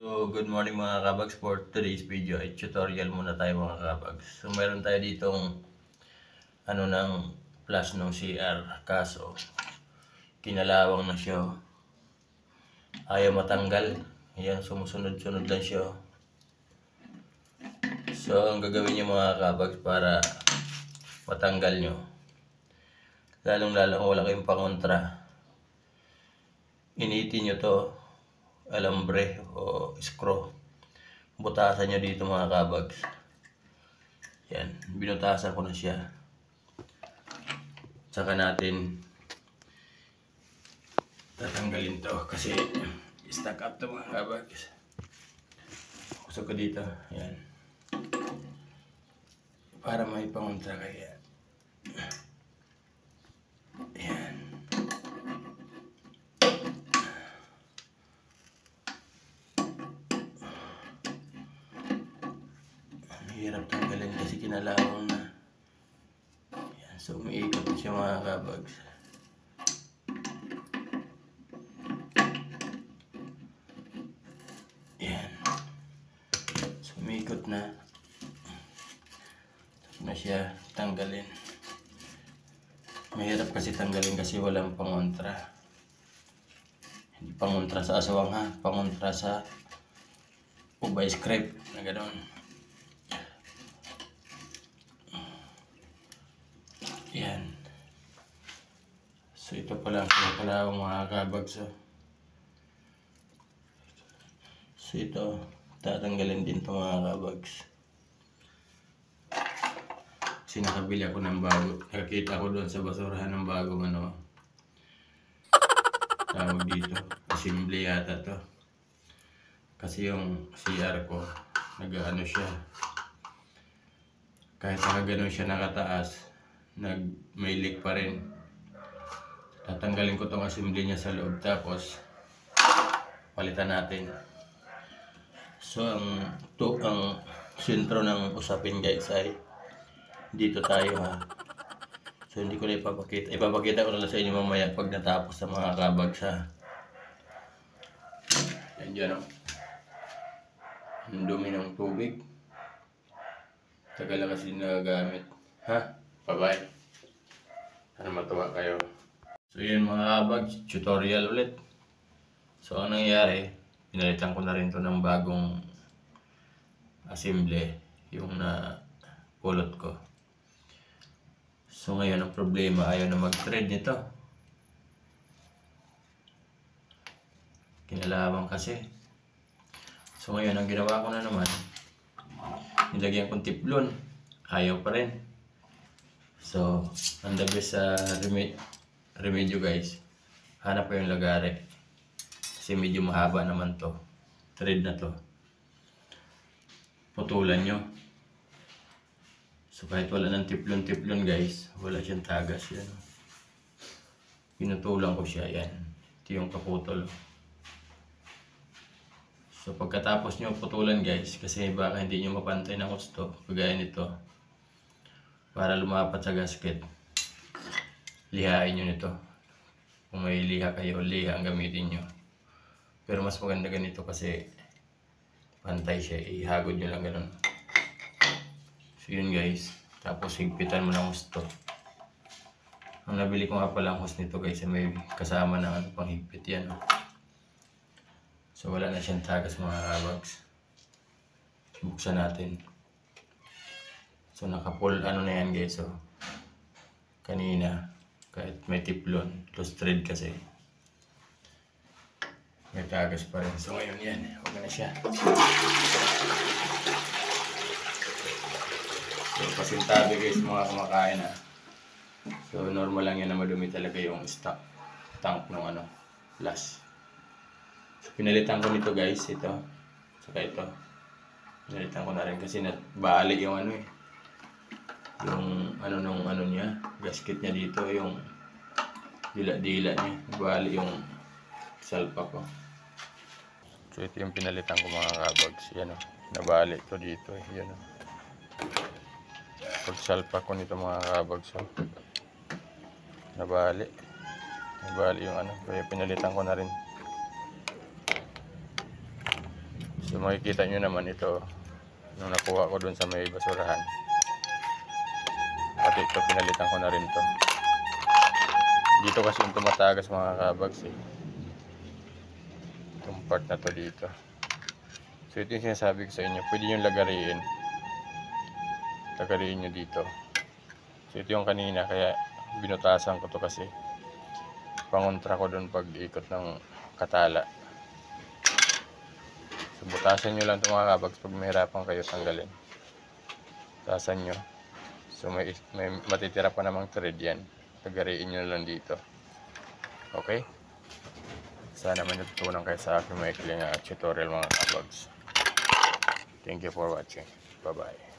So, good morning mga kabags. For today's video ay tutorial muna tayo mga kabags. So, meron tayo ditong ng flash ng CR, kaso kinalawang na siya. Ayaw matanggal. Ayan, sumusunod-sunod lang siya. So, ang gagawin niyo mga kabags para matanggal nyo, lalong-lalo kung wala kayong pangontra, initin nyo to alambre o screw. Butasan nyo dito mga kabags. Yan, binutasan ko na siya. Saka natin tatanggalin to kasi stuck up to mga kabags. Kusog ko dito. Yan, para may pangontra kaya. Yan. Hirap tanggalin kasi kinalawang na. Yan, so umiikot na siya mga kabags. Yan, so umiikot na. So na siya tanggalin. Mahirap kasi tanggalin kasi walang pangontra. Hindi pangontra sa aswang ha, pangontra sa ubay scrape na gano'n. Yan. So ito pala ang mga kabags. So ito, tatanggalin din ito mga kabags. Kasi nakabili ako ng bago. Nakakita ko doon sa basurahan ng bagong tawag dito. Assembly yata to. Kasi yung CR ko, siya. Kahit nakaganon siya nakataas, may leak pa rin. Tatanggalin ko tong assembly niya sa loob tapos palitan natin. So ang sentro ng usapin guys ay dito tayo ha. So hindi ko na ipapakita. Ipapakita ko na lang sa inyo mamaya pag natapos sa mga kabags ha. Yan dyan o. Ang dumi ng tubig. Tagal lang kasi nagagamit. Ha? Bye-bye. Sana matuwa kayo. So yun mga kabags, tutorial ulit. So ang nangyari, pinalitan ko na rin to ng bagong assembly, yung na pulot ko. So ngayon ang problema, ayaw na mag-thread nito. Kinalawang kasi. So ngayon ang ginawa ko na naman, nilagyan kong tiplon. Ayaw pa rin. So, ang the best sa remedyo guys, hanap ko yung lagare. Kasi medyo mahaba naman to. Thread na to. Putulan nyo. So kahit wala ng tiplon guys, wala siyang tagas yan. Pinutulan ko siya yan. Ito yung kaputol. So pagkatapos nyo putulan guys, kasi baka hindi nyo mapantay ng gusto, kagaya nito. Para lumapat sa gasket, lihain nyo nito. Kung may liha kayo, liha ang gamitin nyo. Pero mas maganda ganito kasi pantay siya, ihagod nyo lang ganun. So yun guys, tapos higpitan mo ng gusto. Ang nabili ko nga pala ang hose nito guys, may kasama ng panghigpit yan. So wala na siyang tagas mga kabags. Buksan natin. So naka-pull na yan guys. So kanina kahit may tiplon, close thread kasi may tagas pa rin. So ngayon yan, huwag na siya. So pasintabi guys mga kumakain ha. So normal lang yan na madumi talaga yung stock tank ng flash. So pinalitan ko nito guys, ito. Saka ito. Pinalitan ko na rin kasi nabali yung yung niya, gasket niya dito, yung dila-dila niya, bali yung salpa ko. So ito yung pinalitan ko mga kabags, yan o, nabali ito dito, yan o. Pag salpa ko nito mga kabags, so nabali yung kaya pinalitan ko na rin. So makikita nyo naman ito nung nakuha ko dun sa may basurahan. Pati ito pinalitan ko na rin to. Dito kasi yung tumatagas mga kabags eh. Itong part na to dito. So ito yung sinasabi ko sa inyo, pwede nyo lagariin nyo dito. So ito yung kanina, kaya binutasan ko to kasi pangontra ko dun pag ikot ng katala. So butasan nyo lang ito mga kabags pag mahirapan kayo tanggalin. Butasan nyo. So may matitira pa namang thread yan. Lagariin nyo lang dito. Okay? Sana may natutunan kayo sa aking maikling tutorial mga kabags. Thank you for watching. Bye-bye.